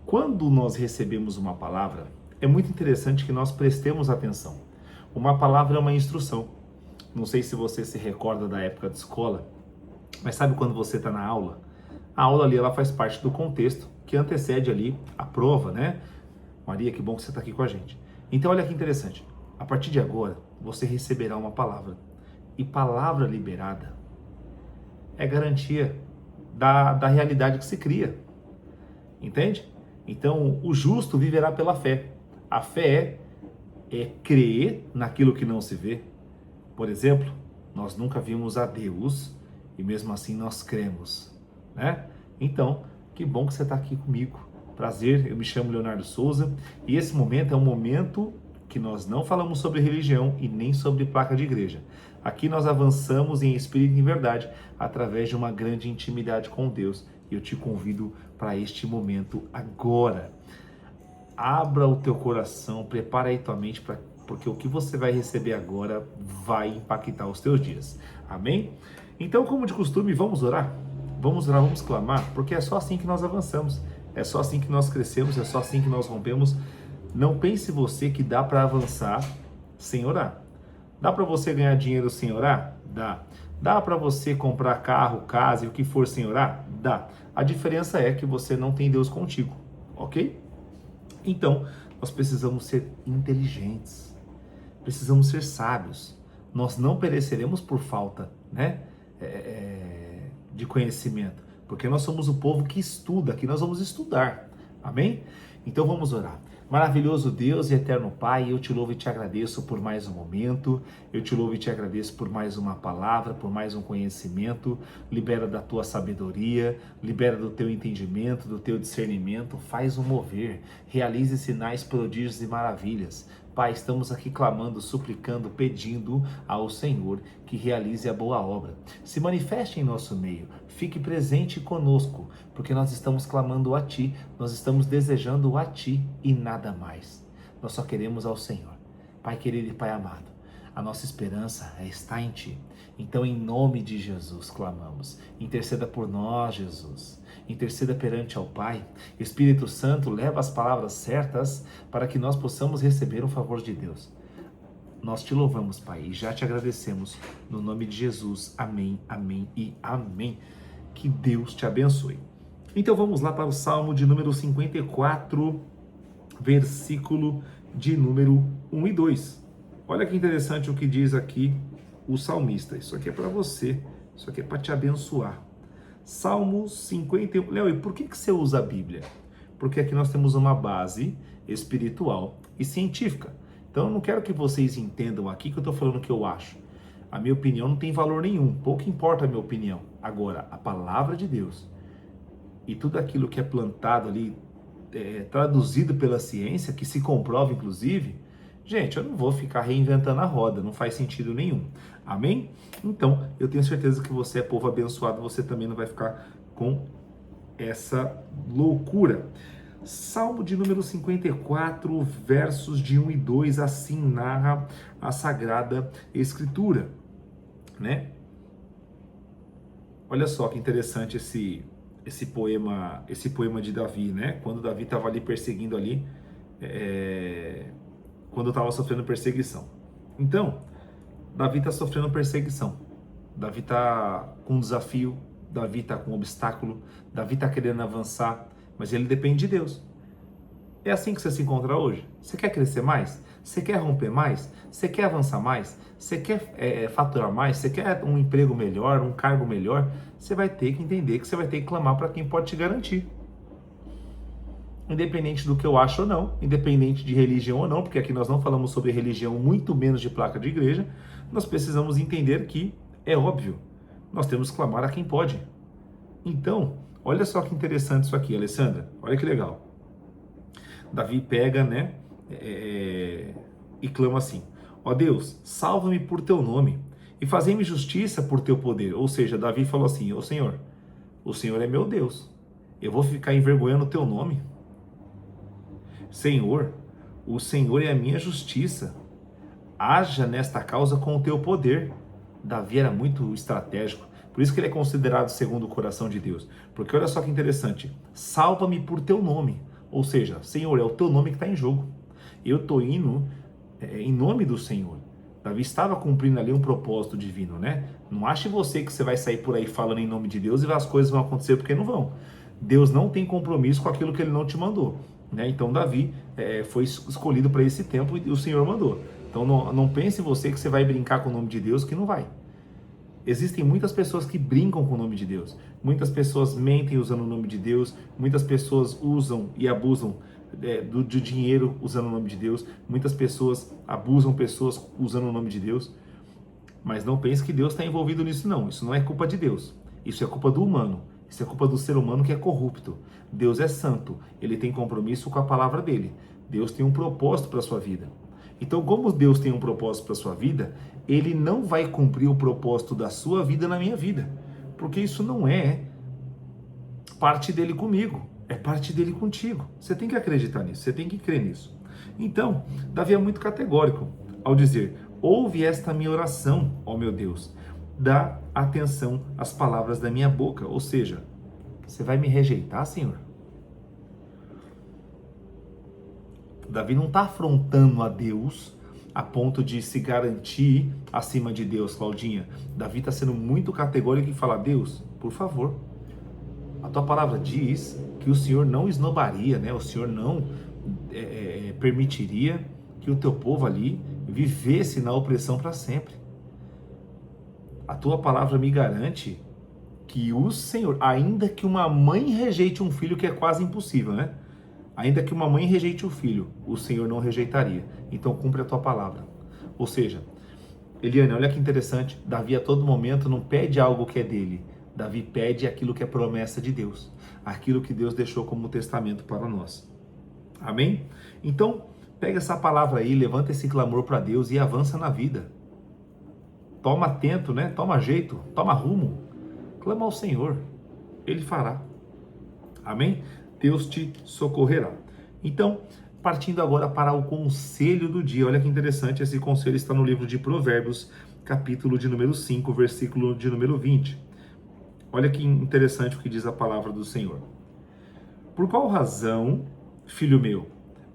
Quando nós recebemos uma palavra, é muito interessante que nós prestemos atenção. Uma palavra é uma instrução. Não sei se você se recorda da época de escola, mas sabe quando você está na aula? A aula ali ela faz parte do contexto que antecede ali a prova, né? Maria, que bom que você está aqui com a gente. Então olha que interessante. A partir de agora, você receberá uma palavra. E palavra liberada é garantia da realidade que se cria. Entende? Então, o justo viverá pela fé. A fé é crer naquilo que não se vê. Por exemplo, nós nunca vimos a Deus e mesmo assim nós cremos, né? Então, que bom que você está aqui comigo. Prazer, eu me chamo Leonardo Souza e esse momento é um momento que nós não falamos sobre religião e nem sobre placa de igreja. Aqui nós avançamos em espírito e em verdade através de uma grande intimidade com Deus. E eu te convido para este momento agora. Abra o teu coração, prepara aí tua mente, porque o que você vai receber agora vai impactar os teus dias. Amém? Então, como de costume, vamos orar? Vamos orar, vamos clamar, porque é só assim que nós avançamos. É só assim que nós crescemos, é só assim que nós rompemos. Não pense você que dá para avançar sem orar. Dá para você ganhar dinheiro sem orar? Dá. Dá para você comprar carro, casa e o que for sem orar? Dá. A diferença é que você não tem Deus contigo, ok? Então, nós precisamos ser inteligentes, precisamos ser sábios. Nós não pereceremos por falta, né, de conhecimento, porque nós somos o povo que estuda, que nós vamos estudar, amém? Então vamos orar. Maravilhoso Deus e eterno Pai, eu te louvo e te agradeço por mais um momento, eu te louvo e te agradeço por mais uma palavra, por mais um conhecimento. Libera da tua sabedoria, libera do teu entendimento, do teu discernimento, faz um mover, realize sinais, prodígios e maravilhas. Pai, estamos aqui clamando, suplicando, pedindo ao Senhor que realize a boa obra. Se manifeste em nosso meio, fique presente conosco, porque nós estamos clamando a Ti, nós estamos desejando a Ti e nada mais. Nós só queremos ao Senhor. Pai querido e Pai amado, a nossa esperança está em Ti. Então, em nome de Jesus, clamamos. Interceda por nós, Jesus. Interceda perante ao Pai. Espírito Santo, leva as palavras certas para que nós possamos receber o favor de Deus. Nós te louvamos, Pai, e já te agradecemos. No nome de Jesus. Amém, amém e amém. Que Deus te abençoe. Então, vamos lá para o Salmo de número 54, versículo de número 1 e 2. Olha que interessante o que diz aqui o salmista. Isso aqui é para você, isso aqui é para te abençoar. Salmo 51. Léo, e por que você usa a Bíblia? Porque aqui nós temos uma base espiritual e científica. Então eu não quero que vocês entendam aqui que eu estou falando o que eu acho. A minha opinião não tem valor nenhum, pouco importa a minha opinião. Agora, a palavra de Deus e tudo aquilo que é plantado ali, traduzido pela ciência, que se comprova inclusive, gente, eu não vou ficar reinventando a roda, não faz sentido nenhum. Amém? Então, eu tenho certeza que você é povo abençoado, você também não vai ficar com essa loucura. Salmo de número 54, versos de 1 e 2, assim narra a Sagrada Escritura, né? Olha só que interessante esse poema de Davi, né? Quando Davi estava ali perseguindo ali, quando estava sofrendo perseguição. Então, Davi está sofrendo perseguição. Davi está com um desafio, Davi está com um obstáculo, Davi está querendo avançar, mas ele depende de Deus. É assim que você se encontra hoje? Você quer crescer mais? Você quer romper mais? Você quer avançar mais? Você quer faturar mais? Você quer um emprego melhor, um cargo melhor? Você vai ter que entender que você vai ter que clamar para quem pode te garantir. Independente do que eu acho ou não, independente de religião ou não, porque aqui nós não falamos sobre religião, muito menos de placa de igreja, nós precisamos entender que, é óbvio, nós temos que clamar a quem pode. Então, olha só que interessante isso aqui, Alessandra, olha que legal. Davi pega, né, e clama assim: ó Deus, salva-me por teu nome e fazei-me justiça por teu poder. Ou seja, Davi falou assim: ô Senhor, o Senhor é meu Deus, eu vou ficar envergonhando o teu nome? Senhor, o Senhor é a minha justiça, haja nesta causa com o teu poder. Davi era muito estratégico, por isso que ele é considerado segundo o coração de Deus, porque olha só que interessante, salva-me por teu nome. Ou seja, Senhor, é o teu nome que está em jogo. Eu estou indo em nome do Senhor. Davi estava cumprindo ali um propósito divino, né? Não ache você que você vai sair por aí falando em nome de Deus e as coisas vão acontecer porque não vão. Deus não tem compromisso com aquilo que ele não te mandou, né? Então Davi foi escolhido para esse tempo e o Senhor mandou. Então não pense você que você vai brincar com o nome de Deus, que não vai. Existem muitas pessoas que brincam com o nome de Deus. Muitas pessoas mentem usando o nome de Deus. Muitas pessoas usam e abusam do dinheiro usando o nome de Deus. Muitas pessoas abusam pessoas usando o nome de Deus. Mas não pense que Deus está envolvido nisso, não. Isso não é culpa de Deus. Isso é culpa do humano. Isso é culpa do ser humano que é corrupto. Deus é santo. Ele tem compromisso com a palavra dele. Deus tem um propósito para a sua vida. Então, como Deus tem um propósito para a sua vida, Ele não vai cumprir o propósito da sua vida na minha vida. Porque isso não é parte dele comigo, é parte dele contigo. Você tem que acreditar nisso, você tem que crer nisso. Então, Davi é muito categórico ao dizer: ouve esta minha oração, ó meu Deus, dá atenção às palavras da minha boca. Ou seja, você vai me rejeitar, Senhor? Davi não está afrontando a Deus a ponto de se garantir acima de Deus, Claudinha. Davi está sendo muito categórico e fala: Deus, por favor, a tua palavra diz que o Senhor não esnobaria, né? O Senhor não permitiria que o teu povo ali vivesse na opressão para sempre. A tua palavra me garante que o Senhor, ainda que uma mãe rejeite um filho, que é quase impossível, né? Ainda que uma mãe rejeite o filho, o Senhor não rejeitaria. Então cumpre a tua palavra. Ou seja, Eliane, olha que interessante. Davi a todo momento não pede algo que é dele. Davi pede aquilo que é promessa de Deus. Aquilo que Deus deixou como testamento para nós. Amém? Então, pega essa palavra aí, levanta esse clamor para Deus e avança na vida. Toma atento, né? Toma jeito, toma rumo. Clama ao Senhor. Ele fará. Amém? Deus te socorrerá. Então, partindo agora para o conselho do dia. Olha que interessante, esse conselho está no livro de Provérbios, capítulo de número 5, versículo de número 20. Olha que interessante o que diz a palavra do Senhor. Por qual razão, filho meu,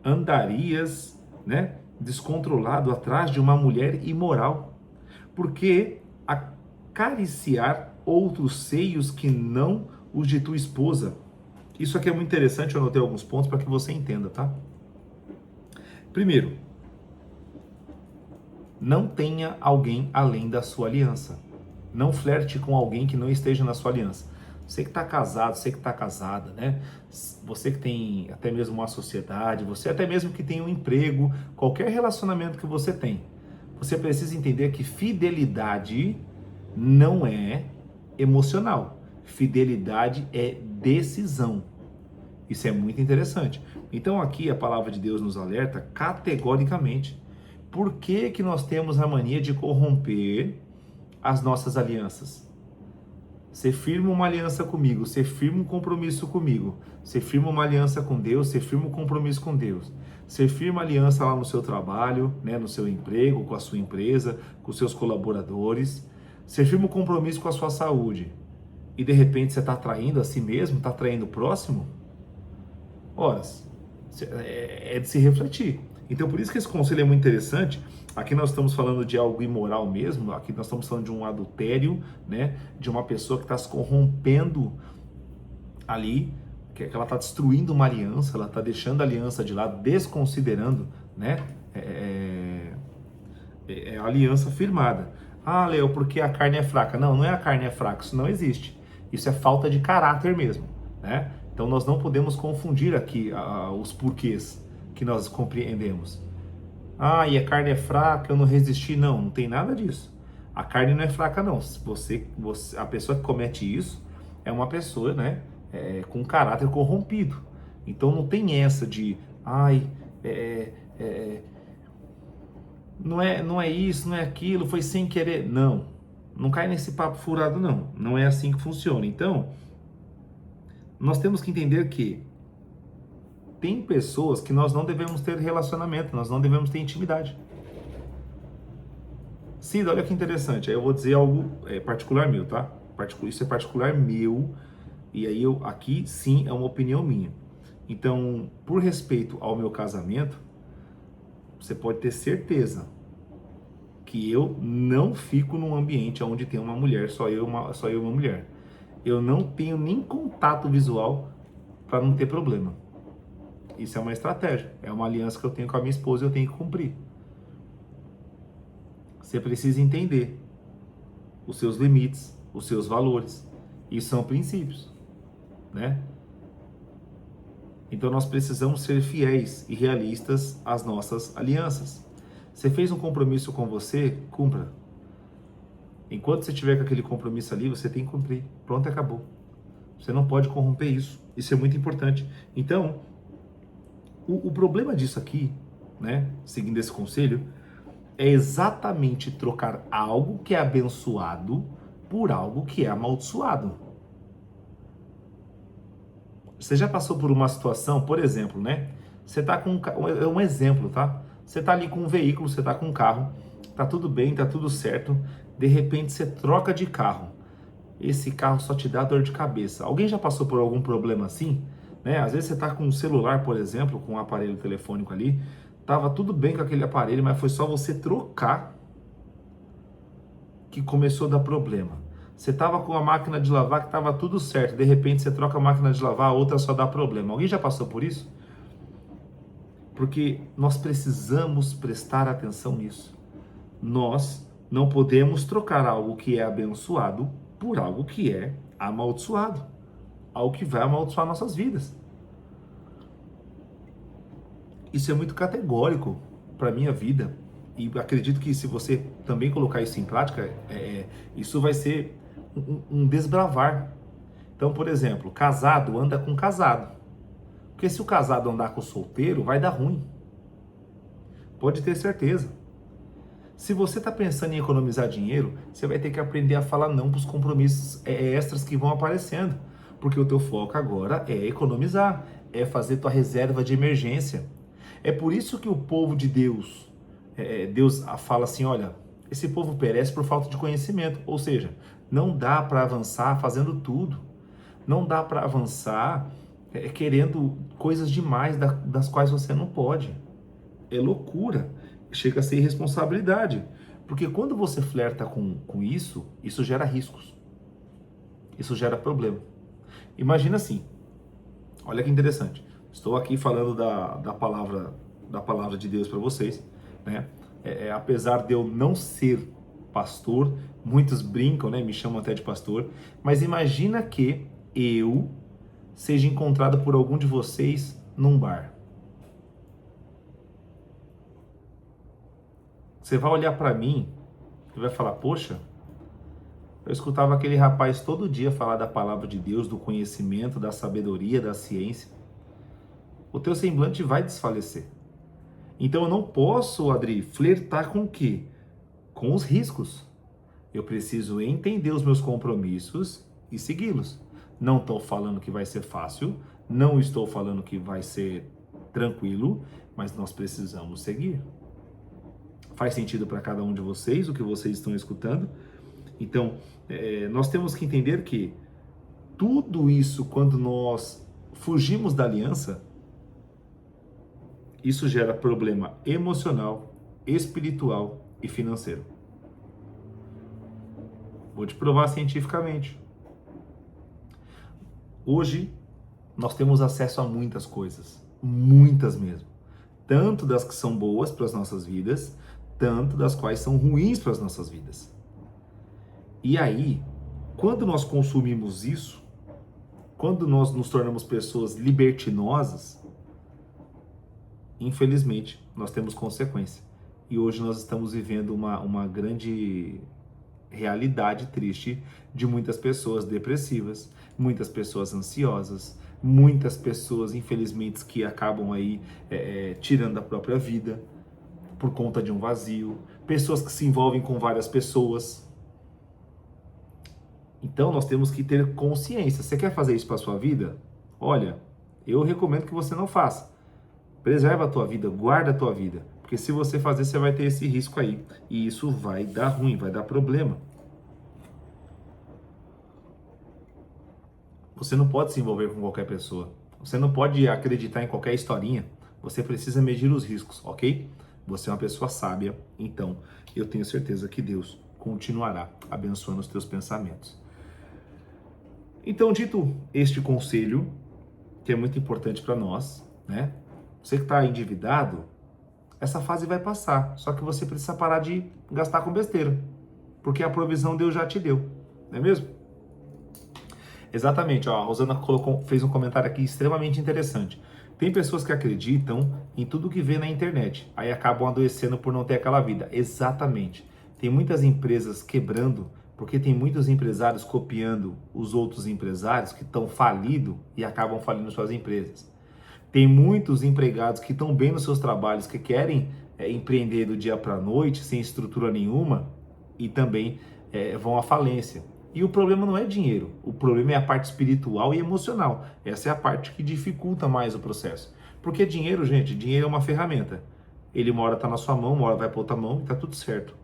andarias, né, descontrolado atrás de uma mulher imoral? Porque acariciar outros seios que não os de tua esposa? Isso aqui é muito interessante, eu anotei alguns pontos para que você entenda, tá? Primeiro, não tenha alguém além da sua aliança. Não flerte com alguém que não esteja na sua aliança. Você que está casado, você que está casada, né? Você que tem até mesmo uma sociedade, você até mesmo que tem um emprego, qualquer relacionamento que você tem, você precisa entender que fidelidade não é emocional. Fidelidade é decisão. Isso é muito interessante. Então aqui a palavra de Deus nos alerta categoricamente. Por que que nós temos a mania de corromper as nossas alianças? Você firma uma aliança comigo, você firma um compromisso comigo, você firma uma aliança com Deus, você firma um compromisso com Deus. Você firma aliança lá no seu trabalho, né, no seu emprego, com a sua empresa, com os seus colaboradores. Você firma um compromisso com a sua saúde. E de repente você está traindo a si mesmo, está traindo o próximo? Ora, é de se refletir. Então por isso que esse conselho é muito interessante. Aqui nós estamos falando de algo imoral mesmo, aqui nós estamos falando de um adultério, né? De uma pessoa que está se corrompendo ali, que ela está destruindo uma aliança, ela está deixando a aliança de lado, desconsiderando, né? A aliança firmada. Ah, Léo, porque a carne é fraca. Não, não é a carne é fraca, isso não existe. Isso é falta de caráter mesmo, né? Então nós não podemos confundir aqui os porquês que nós compreendemos. Ah, e a carne é fraca, eu não resisti. Não, não tem nada disso. A carne não é fraca, não. A pessoa que comete isso é uma pessoa, né, com caráter corrompido. Então não tem essa de, não é isso, não é aquilo, foi sem querer. Não, não cai nesse papo furado, não. Não é assim que funciona. Então, nós temos que entender que tem pessoas que nós não devemos ter relacionamento, nós não devemos ter intimidade. Cida, olha que interessante, aí eu vou dizer algo particular meu, tá? Isso é particular meu, e aí aqui sim é uma opinião minha. Então, por respeito ao meu casamento, você pode ter certeza que eu não fico num ambiente onde tem uma mulher, só eu e uma mulher. Eu não tenho nem contato visual para não ter problema. Isso é uma estratégia, é uma aliança que eu tenho com a minha esposa e eu tenho que cumprir. Você precisa entender os seus limites, os seus valores. Isso são princípios, né? Então nós precisamos ser fiéis e realistas às nossas alianças. Você fez um compromisso com você, cumpra. Enquanto você tiver com aquele compromisso ali, você tem que cumprir. Pronto, acabou. Você não pode corromper isso. Isso é muito importante. Então, o problema disso aqui, né, seguindo esse conselho, é exatamente trocar algo que é abençoado por algo que é amaldiçoado. Você já passou por uma situação, por exemplo, né? Você tá com é um exemplo, tá? Você tá ali com um veículo, você tá com um carro, tá tudo bem, tá tudo certo. De repente você troca de carro. Esse carro só te dá dor de cabeça. Alguém já passou por algum problema assim? Né? Às vezes você tá com um celular, por exemplo, com um aparelho telefônico ali, tava tudo bem com aquele aparelho, mas foi só você trocar que começou a dar problema. Você estava com a máquina de lavar que estava tudo certo, de repente você troca a máquina de lavar, a outra só dá problema. Alguém já passou por isso? Porque nós precisamos prestar atenção nisso. Nós não podemos trocar algo que é abençoado por algo que é amaldiçoado. Algo que vai amaldiçoar nossas vidas. Isso é muito categórico para a minha vida. E acredito que se você também colocar isso em prática, isso vai ser um desbravar. Então, por exemplo, casado anda com casado. Porque se o casado andar com o solteiro, vai dar ruim. Pode ter certeza. Se você está pensando em economizar dinheiro, você vai ter que aprender a falar não para os compromissos extras que vão aparecendo. Porque o teu foco agora é economizar, é fazer tua reserva de emergência. É por isso que o povo de Deus, Deus fala assim, olha, esse povo perece por falta de conhecimento. Ou seja, não dá para avançar fazendo tudo. Não dá para avançar querendo coisas demais das quais você não pode. É loucura. Chega a ser irresponsabilidade. Porque quando você flerta com isso, isso gera riscos. Isso gera problema. Imagina assim, olha que interessante. Estou aqui falando da palavra de Deus para vocês, né? Apesar de eu não ser pastor, muitos brincam, né? Me chamam até de pastor. Mas imagina que eu seja encontrado por algum de vocês num bar. Você vai olhar para mim e vai falar, poxa, eu escutava aquele rapaz todo dia falar da palavra de Deus, do conhecimento, da sabedoria, da ciência. O teu semblante vai desfalecer. Então eu não posso, Adri, flertar com o quê? Com os riscos. Eu preciso entender os meus compromissos e segui-los. Não estou falando que vai ser fácil, não estou falando que vai ser tranquilo, mas nós precisamos seguir. Faz sentido para cada um de vocês o que vocês estão escutando? Então, nós temos que entender que tudo isso, quando nós fugimos da aliança, isso gera problema emocional, espiritual e financeiro. Vou te provar cientificamente. Hoje, nós temos acesso a muitas coisas, muitas mesmo. Tanto das que são boas para as nossas vidas, tanto das quais são ruins para as nossas vidas. E aí, quando nós consumimos isso, quando nós nos tornamos pessoas libertinosas, infelizmente, nós temos consequência. E hoje nós estamos vivendo uma grande realidade triste de muitas pessoas depressivas, muitas pessoas ansiosas, muitas pessoas, infelizmente, que acabam aí tirando a própria vida por conta de um vazio, pessoas que se envolvem com várias pessoas. Então nós temos que ter consciência. Você quer fazer isso para a sua vida? Olha, eu recomendo que você não faça. Preserva a tua vida, guarda a tua vida. Porque se você fazer, você vai ter esse risco aí. E isso vai dar ruim, vai dar problema. Você não pode se envolver com qualquer pessoa. Você não pode acreditar em qualquer historinha. Você precisa medir os riscos, ok? Você é uma pessoa sábia, então eu tenho certeza que Deus continuará abençoando os teus pensamentos. Então, dito este conselho, que é muito importante para nós, né? Você que está endividado, essa fase vai passar. Só que você precisa parar de gastar com besteira, porque a provisão Deus já te deu, não é mesmo? Exatamente, ó, a Rosana fez um comentário aqui extremamente interessante. Tem pessoas que acreditam em tudo que vê na internet, aí acabam adoecendo por não ter aquela vida. Exatamente. Tem muitas empresas quebrando, porque tem muitos empresários copiando os outros empresários que estão falidos e acabam falindo suas empresas. Tem muitos empregados que estão bem nos seus trabalhos, que querem empreender do dia para a noite, sem estrutura nenhuma, e também vão à falência. E o problema não é dinheiro, o problema é a parte espiritual e emocional. Essa é a parte que dificulta mais o processo. Porque dinheiro, gente, dinheiro é uma ferramenta. Ele uma hora está na sua mão, uma hora vai para outra mão e está tudo certo.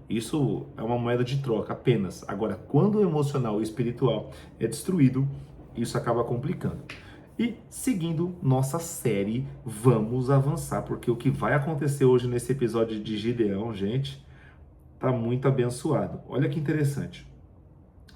Isso é uma moeda de troca apenas. Agora, quando o emocional e o espiritual é destruído, isso acaba complicando. E seguindo nossa série, vamos avançar, porque o que vai acontecer hoje nesse episódio de Gideão, gente, tá muito abençoado. Olha que interessante.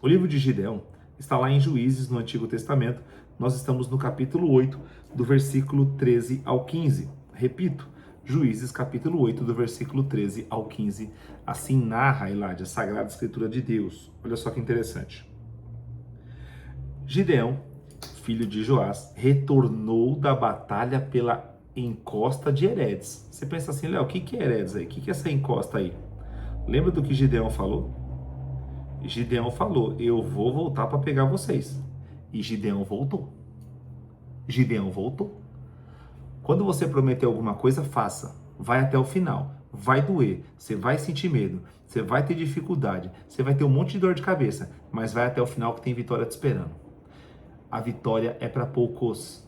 O livro de Gideão está lá em Juízes, no Antigo Testamento. Nós estamos no capítulo 8, do versículo 13 ao 15. Repito, Juízes, capítulo 8, do versículo 13 ao 15. Assim narra, Eladia, a Sagrada Escritura de Deus. Olha só que interessante. Gideão, filho de Joás, retornou da batalha pela encosta de Heredes. Você pensa assim, Léo, o que é Heredes aí? O que é essa encosta aí? Lembra do que Gideão falou? Gideão falou, eu vou voltar para pegar vocês. E Gideão voltou. Gideão voltou. Quando você prometer alguma coisa, faça. Vai até o final. Vai doer. Você vai sentir medo. Você vai ter dificuldade. Você vai ter um monte de dor de cabeça. Mas vai até o final que tem vitória te esperando. A vitória é para poucos.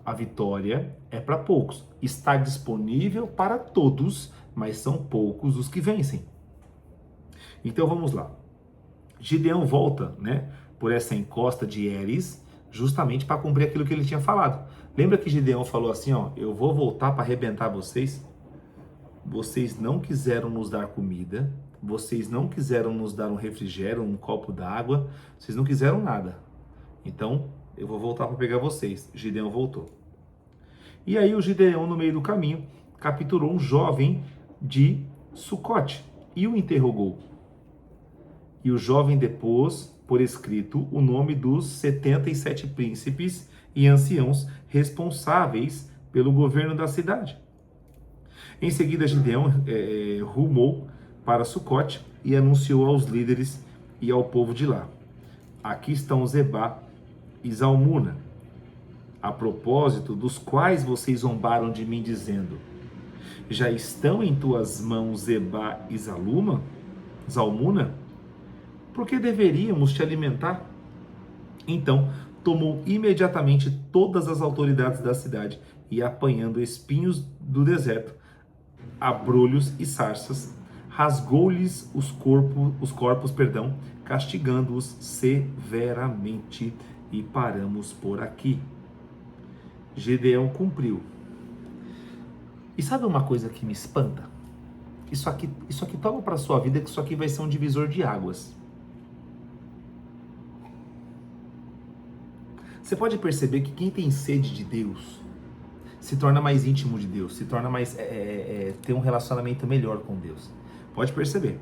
A vitória é para poucos. Está disponível para todos, mas são poucos os que vencem. Então vamos lá. Gideão volta, né, por essa encosta de Heres, justamente para cumprir aquilo que ele tinha falado. Lembra que Gideão falou assim, ó, eu vou voltar para arrebentar vocês? Vocês não quiseram nos dar comida, vocês não quiseram nos dar um refrigério, um copo d'água, vocês não quiseram nada. Então, eu vou voltar para pegar vocês. Gideão voltou. E aí o Gideão, no meio do caminho, capturou um jovem de Sucote e o interrogou. E o jovem depôs por escrito o nome dos 77 príncipes e anciãos responsáveis pelo governo da cidade. Em seguida, Gideão rumou para Sucote e anunciou aos líderes e ao povo de lá. Aqui estão Zebá e Zalmuna, a propósito dos quais vocês zombaram de mim dizendo, já estão em tuas mãos Zebá e Zalmuna? Por que deveríamos te alimentar? Então, tomou imediatamente todas as autoridades da cidade e, apanhando espinhos do deserto, abrolhos e sarças, rasgou-lhes os corpos, castigando-os severamente. E paramos por aqui. Gideão cumpriu. E sabe uma coisa que me espanta? Isso aqui toma para a sua vida, que isso aqui vai ser um divisor de águas. Você pode perceber que quem tem sede de Deus se torna mais íntimo de Deus, se torna mais tem um relacionamento melhor com Deus. Pode perceber.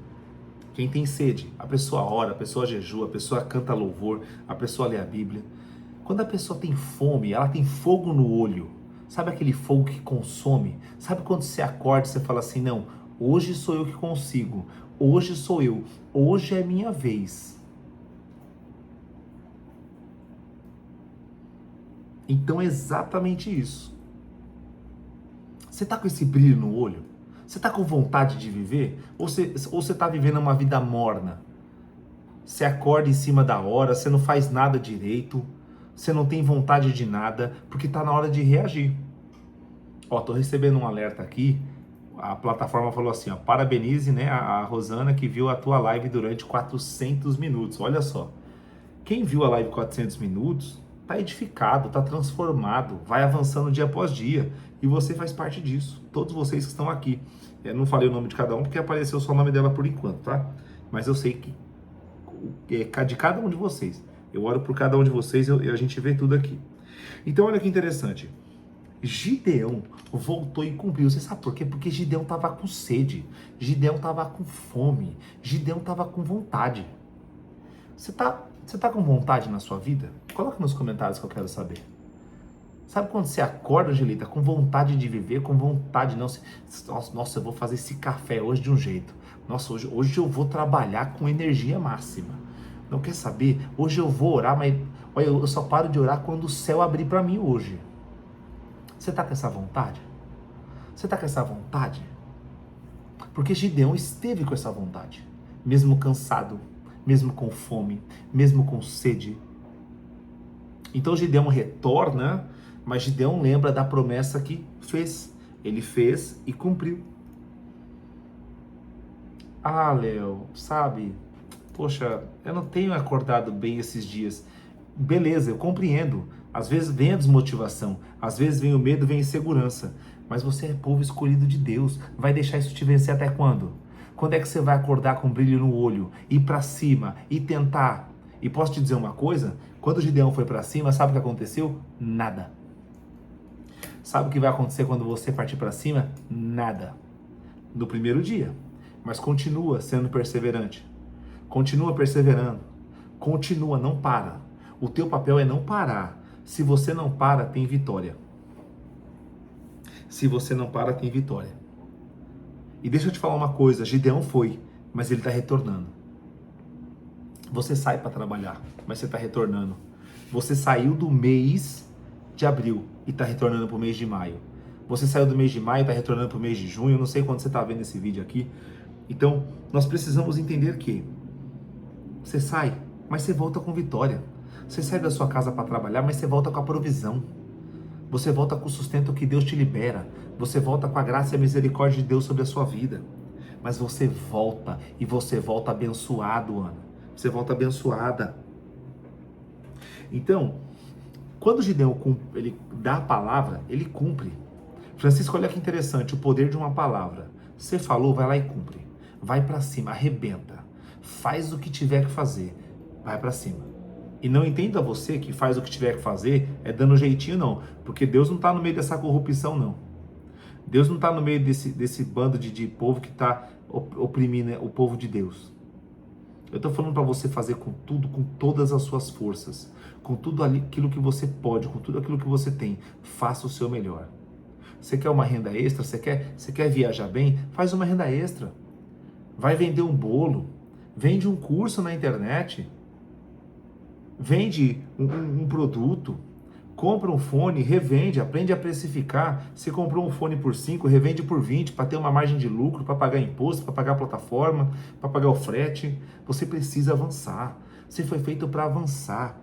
Quem tem sede, a pessoa ora, a pessoa jejua, a pessoa canta louvor, a pessoa lê a Bíblia. Quando a pessoa tem fome, ela tem fogo no olho. Sabe aquele fogo que consome? Sabe quando você acorda e você fala assim, não, hoje sou eu que consigo, hoje sou eu, hoje é minha vez. Então é exatamente isso. Você está com esse brilho no olho? Você está com vontade de viver? Ou você está vivendo uma vida morna? Você acorda em cima da hora, você não faz nada direito, você não tem vontade de nada, porque está na hora de reagir. Ó, tô recebendo um alerta aqui, a plataforma falou assim, ó, parabenize, né, a Rosana que viu a tua live durante 400 minutos. Olha só, quem viu a live 400 minutos está edificado, está transformado, vai avançando dia após dia. E você faz parte disso. Todos vocês que estão aqui. Eu não falei o nome de cada um porque apareceu só o nome dela por enquanto, tá? Mas eu sei que de cada um de vocês. Eu oro por cada um de vocês e a gente vê tudo aqui. Então olha que interessante. Gideão voltou e cumpriu. Você sabe por quê? Porque Gideão estava com sede. Gideão estava com fome. Gideão estava com vontade. Você tá com vontade na sua vida? Coloca nos comentários que eu quero saber. Sabe quando você acorda, Angelita, com vontade de viver, com vontade, não, nossa, eu vou fazer esse café hoje de um jeito. Nossa, hoje eu vou trabalhar com energia máxima. Não quer saber? Hoje eu vou orar, mas olha, eu só paro de orar quando o céu abrir para mim hoje. Você tá com essa vontade? Você tá com essa vontade? Porque Gideão esteve com essa vontade, mesmo cansado, mesmo com fome, mesmo com sede. Então Gideão retorna, mas Gideão lembra da promessa que fez. Ele fez e cumpriu. Ah, Léo, sabe? Poxa, eu não tenho acordado bem esses dias. Beleza, eu compreendo. Às vezes vem a desmotivação, às vezes vem o medo, vem a insegurança. Mas você é povo escolhido de Deus. Vai deixar isso te vencer até quando? Quando é que você vai acordar com brilho no olho, ir para cima e tentar? E posso te dizer uma coisa? Quando o Gideão foi para cima, sabe o que aconteceu? Nada. Sabe o que vai acontecer quando você partir para cima? Nada. No primeiro dia. Mas continua sendo perseverante. Continua perseverando. Continua, não para. O teu papel é não parar. Se você não para, tem vitória. Se você não para, tem vitória. E deixa eu te falar uma coisa, Gideão foi, mas ele está retornando. Você sai para trabalhar, mas você está retornando. Você saiu do mês de abril e está retornando para o mês de maio. Você saiu do mês de maio e está retornando para o mês de junho. Eu não sei quando você está vendo esse vídeo aqui. Então, nós precisamos entender que você sai, mas você volta com vitória. Você sai da sua casa para trabalhar, mas você volta com a provisão. Você volta com o sustento que Deus te libera. Você volta com a graça e a misericórdia de Deus sobre a sua vida. Mas você volta, e você volta abençoado, Ana. Você volta abençoada. Então, quando Gideão ele dá a palavra, ele cumpre. Francisco, olha que interessante, o poder de uma palavra. Você falou, vai lá e cumpre. Vai para cima, arrebenta. Faz o que tiver que fazer. Vai para cima. E não entenda você que faz o que tiver que fazer é dando jeitinho, não. Porque Deus não está no meio dessa corrupção, não. Deus não está no meio desse bando de povo que está oprimindo o povo de Deus. Eu estou falando para você fazer com tudo, com todas as suas forças. Com tudo aquilo que você pode, com tudo aquilo que você tem. Faça o seu melhor. Você quer uma renda extra? Você quer viajar bem? Faz uma renda extra. Vai vender um bolo. Vende um curso na internet. Vende um produto, compra um fone, revende, aprende a precificar. Se comprou um fone por 5, revende por 20 para ter uma margem de lucro, para pagar imposto, para pagar a plataforma, para pagar o frete. Você precisa avançar. Você foi feito para avançar.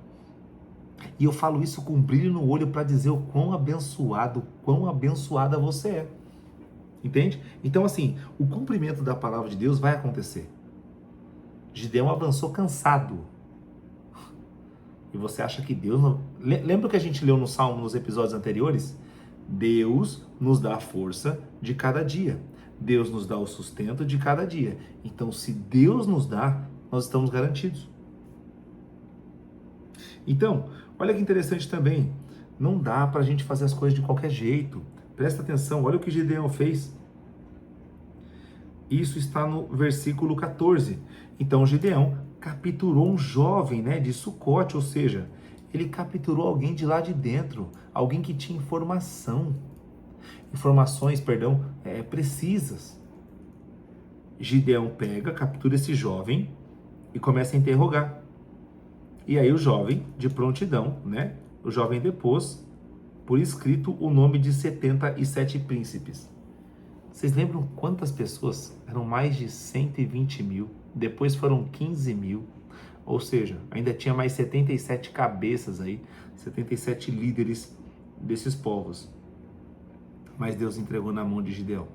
E eu falo isso com brilho no olho para dizer o quão abençoado, quão abençoada você é. Entende? Então assim, o cumprimento da palavra de Deus vai acontecer. Gideão avançou cansado. E você acha que Deus não... Lembra o que a gente leu no Salmo nos episódios anteriores? Deus nos dá a força de cada dia. Deus nos dá o sustento de cada dia. Então, se Deus nos dá, nós estamos garantidos. Então, olha que interessante também. Não dá para a gente fazer as coisas de qualquer jeito. Presta atenção, olha o que Gideão fez. Isso está no versículo 14. Então, Gideão capturou um jovem, de Sucote, ou seja, ele capturou alguém de lá de dentro, alguém que tinha informações precisas. Gideão captura esse jovem e começa a interrogar. E aí o jovem, de prontidão, o jovem depôs por escrito o nome de 77 príncipes. Vocês lembram quantas pessoas? Eram mais de 120 mil. Depois foram 15 mil. Ou seja, ainda tinha mais 77 cabeças aí. 77 líderes desses povos. Mas Deus entregou na mão de Gideão.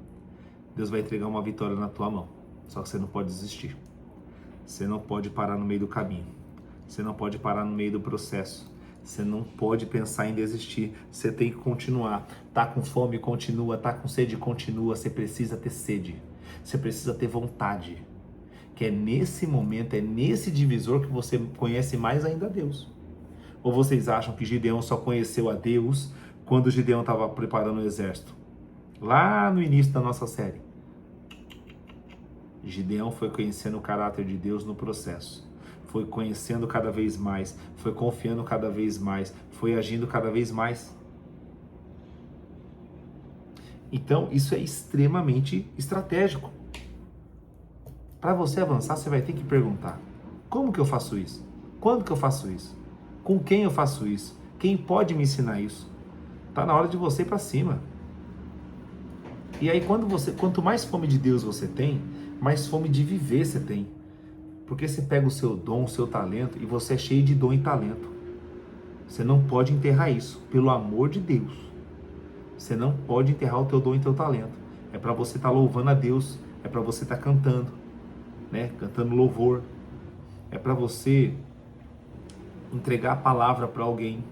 Deus vai entregar uma vitória na tua mão. Só que você não pode desistir. Você não pode parar no meio do caminho. Você não pode parar no meio do processo. Você não pode pensar em desistir. Você tem que continuar. Tá com fome, continua. Tá com sede, continua. Você precisa ter sede. Você precisa ter vontade. Que é nesse momento, é nesse divisor que você conhece mais ainda a Deus. Ou vocês acham que Gideão só conheceu a Deus quando Gideão estava preparando o exército? Lá no início da nossa série. Gideão foi conhecendo o caráter de Deus no processo. Foi conhecendo cada vez mais, foi confiando cada vez mais, foi agindo cada vez mais. Então, isso é extremamente estratégico. Para você avançar, você vai ter que perguntar: como que eu faço isso? Quando que eu faço isso? Com quem eu faço isso? Quem pode me ensinar isso? Tá na hora de você ir para cima. E aí, quanto mais fome de Deus você tem, mais fome de viver você tem. Porque você pega o seu dom, o seu talento, e você é cheio de dom e talento. Você não pode enterrar isso, pelo amor de Deus. Você não pode enterrar o teu dom e teu talento. É para você estar louvando a Deus, é para você estar cantando, né? Cantando louvor. É para você entregar a palavra para alguém.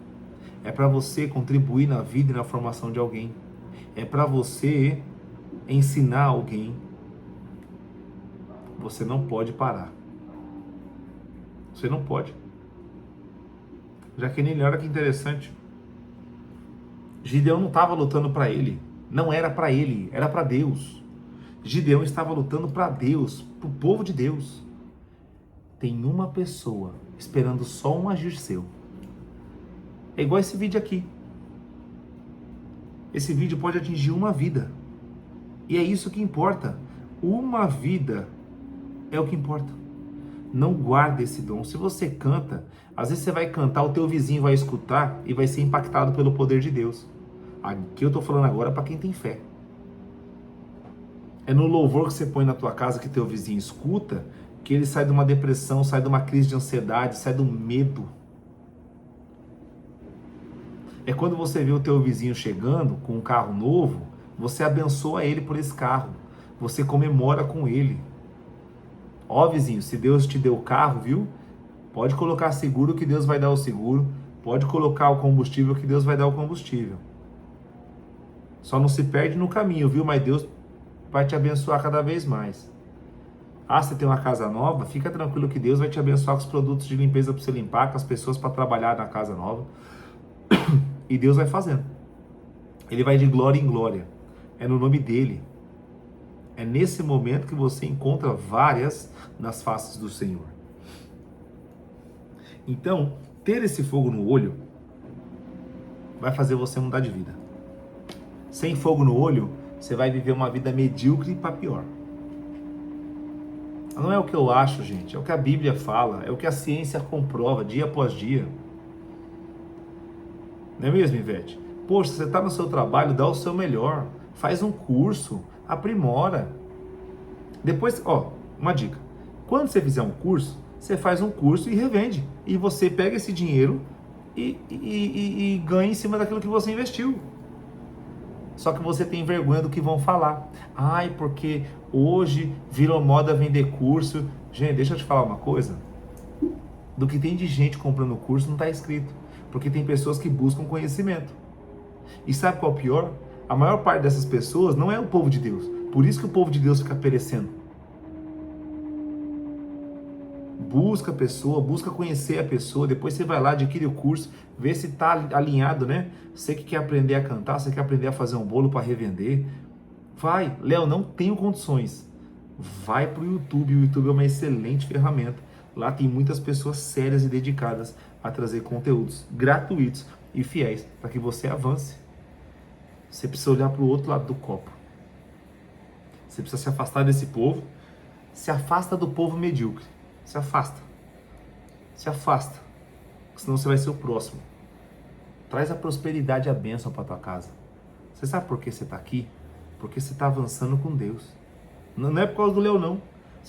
É para você contribuir na vida e na formação de alguém. É para você ensinar alguém. Você não pode parar. Você não pode. Jaqueline, olha que interessante. Gideão não estava lutando para ele. Não era para ele, era para Deus. Gideão estava lutando para Deus, para o povo de Deus. Tem uma pessoa esperando só um agir seu. É igual esse vídeo aqui. Esse vídeo pode atingir uma vida. E é isso que importa. Uma vida é o que importa. Não guarde esse dom. Se você canta, às vezes você vai cantar, o teu vizinho vai escutar e vai ser impactado pelo poder de Deus. Aqui eu estou falando agora para quem tem fé. É no louvor que você põe na tua casa que teu vizinho escuta, que ele sai de uma depressão, sai de uma crise de ansiedade, sai do medo. É quando você vê o teu vizinho chegando com um carro novo, você abençoa ele por esse carro. Você comemora com ele. Ó vizinho, se Deus te deu o carro, viu? Pode colocar seguro que Deus vai dar o seguro. Pode colocar o combustível que Deus vai dar o combustível. Só não se perde no caminho, viu? Mas Deus vai te abençoar cada vez mais. Ah, você tem uma casa nova? Fica tranquilo que Deus vai te abençoar com os produtos de limpeza para você limpar, com as pessoas para trabalhar na casa nova. E Deus vai fazendo. Ele vai de glória em glória. É no nome dele. É nesse momento que você encontra várias das faces do Senhor. Então, ter esse fogo no olho vai fazer você mudar de vida. Sem fogo no olho, você vai viver uma vida medíocre para pior. Não é o que eu acho, gente. É o que a Bíblia fala. É o que a ciência comprova dia após dia. Não é mesmo, Ivete? Poxa, você está no seu trabalho, dá o seu melhor. Faz um curso, aprimora. Depois, ó, uma dica. Quando você fizer um curso, você faz um curso e revende. E você pega esse dinheiro e ganha em cima daquilo que você investiu. Só que você tem vergonha do que vão falar. Ai, porque hoje virou moda vender curso. Gente, deixa eu te falar uma coisa. Do que tem de gente comprando curso não está escrito. Porque tem pessoas que buscam conhecimento. E sabe qual é o pior? A maior parte dessas pessoas não é o povo de Deus. Por isso que o povo de Deus fica perecendo. Busca a pessoa, busca conhecer a pessoa, depois você vai lá, adquire o curso, vê se está alinhado, né? Você que quer aprender a cantar, você quer aprender a fazer um bolo para revender. Vai, Léo, não tenho condições. Vai para o YouTube é uma excelente ferramenta. Lá tem muitas pessoas sérias e dedicadas a trazer conteúdos gratuitos e fiéis para que você avance. Você precisa olhar para o outro lado do copo. Você precisa se afastar desse povo. Se afasta do povo medíocre. Se afasta. Se afasta. Senão você vai ser o próximo. Traz a prosperidade e a bênção para tua casa. Você sabe por que você está aqui? Porque você está avançando com Deus. Não é por causa do Léo, não.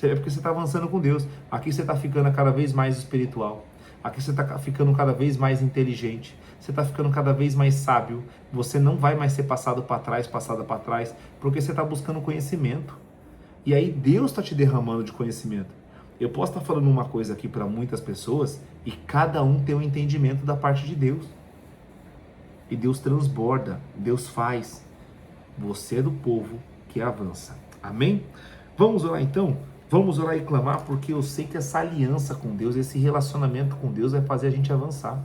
É porque você está avançando com Deus. Aqui você está ficando cada vez mais espiritual. Aqui você está ficando cada vez mais inteligente. Você está ficando cada vez mais sábio. Você não vai mais ser passado para trás, passada para trás, porque você está buscando conhecimento. E aí Deus está te derramando de conhecimento. Eu posso estar falando uma coisa aqui para muitas pessoas e cada um tem um entendimento da parte de Deus. E Deus transborda, Deus faz. Você é do povo que avança. Amém? Vamos orar então? Vamos orar e clamar, porque eu sei que essa aliança com Deus, esse relacionamento com Deus vai fazer a gente avançar.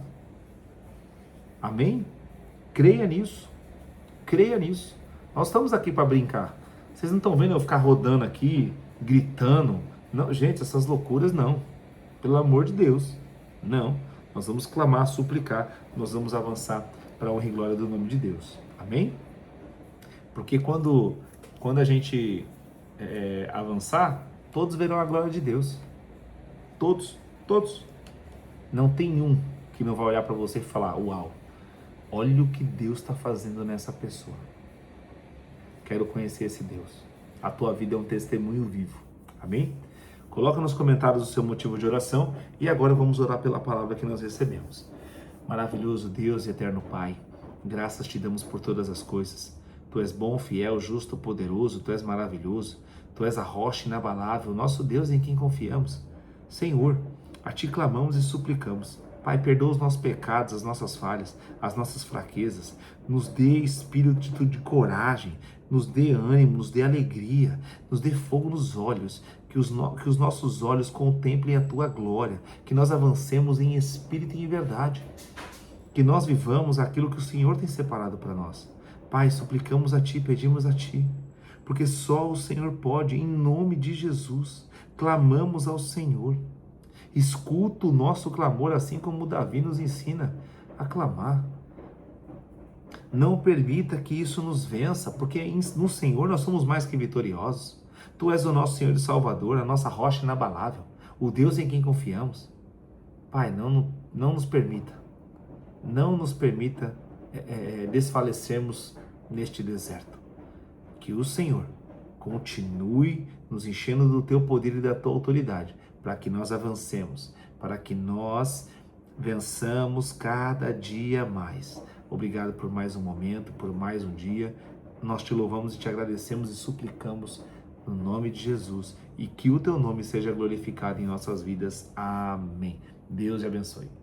Amém? Creia nisso. Creia nisso. Nós estamos aqui para brincar. Vocês não estão vendo eu ficar rodando aqui, gritando? Não, gente, essas loucuras não. Pelo amor de Deus. Não. Nós vamos clamar, suplicar, nós vamos avançar para a honra e glória do nome de Deus. Amém? Porque quando a gente avançar, todos verão a glória de Deus. Todos, todos. Não tem um que não vai olhar para você e falar, uau, olha o que Deus está fazendo nessa pessoa. Quero conhecer esse Deus. A tua vida é um testemunho vivo. Amém? Coloca nos comentários o seu motivo de oração e agora vamos orar pela palavra que nós recebemos. Maravilhoso Deus e eterno Pai, graças te damos por todas as coisas. Tu és bom, fiel, justo, poderoso, Tu és maravilhoso. Tu és a rocha inabalável, nosso Deus em quem confiamos. Senhor, a Ti clamamos e suplicamos. Pai, perdoa os nossos pecados, as nossas falhas, as nossas fraquezas. Nos dê espírito de coragem, nos dê ânimo, nos dê alegria, nos dê fogo nos olhos, que os nossos olhos contemplem a Tua glória, que nós avancemos em espírito e em verdade, que nós vivamos aquilo que o Senhor tem separado para nós. Pai, suplicamos a Ti, pedimos a Ti, porque só o Senhor pode, em nome de Jesus, clamamos ao Senhor. Escuta o nosso clamor, assim como Davi nos ensina a clamar. Não permita que isso nos vença, porque no Senhor nós somos mais que vitoriosos. Tu és o nosso Senhor e Salvador, a nossa rocha inabalável, o Deus em quem confiamos. Pai, não nos permita, desfalecermos neste deserto. Que o Senhor continue nos enchendo do Teu poder e da Tua autoridade, para que nós avancemos, para que nós vençamos cada dia mais. Obrigado por mais um momento, por mais um dia. Nós te louvamos e te agradecemos e suplicamos no nome de Jesus e que o Teu nome seja glorificado em nossas vidas. Amém. Deus te abençoe.